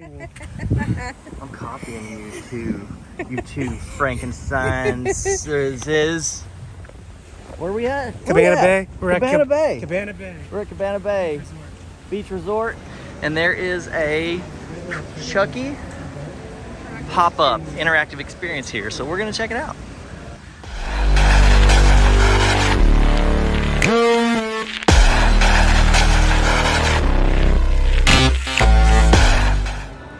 I'm copying you two Frankensteins. Where are we at? Cabana Bay. We're at Cabana Bay. Cabana Bay. We're at Cabana Bay Beach Resort, and there is a Chucky pop-up interactive experience here, so we're gonna check it out.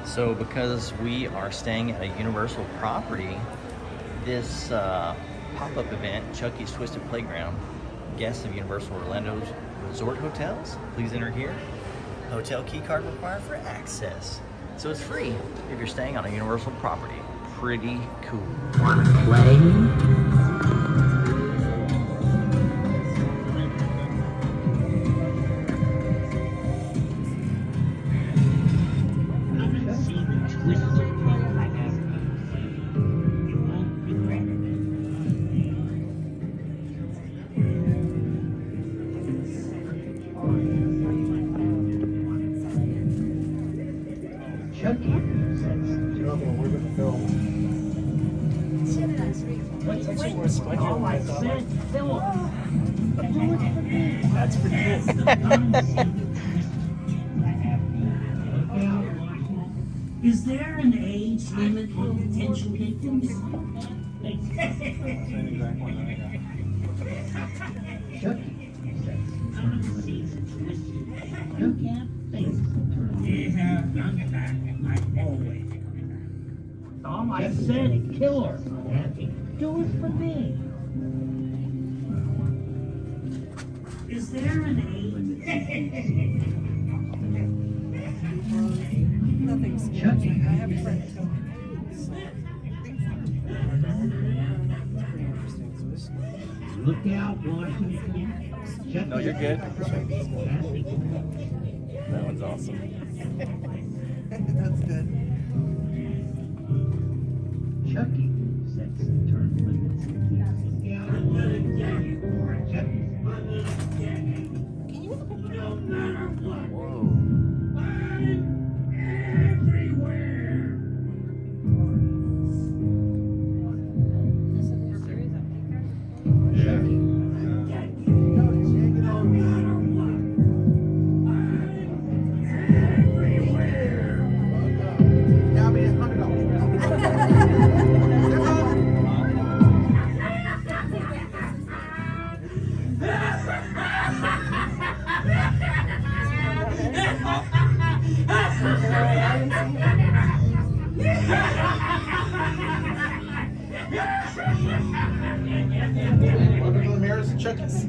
So because we are staying at a Universal property, this pop-up event, Chucky's Twisted Playground, guests of Universal Orlando's resort hotels, please enter here. Hotel key card required for access. So it's free if you're staying on a Universal property. Pretty cool. Wanna play? That's pretty cool. Is there an age limit for potential victims? You can't face all I said, kill her. Do it for me. Is there an age? Nothing's Chucky. I have a friend too. Look out, Washington. No, you're good. That one's awesome. That's good. Chucky sets term limits. Can you look Whoa. Welcome to the Mirrors and Chucky's.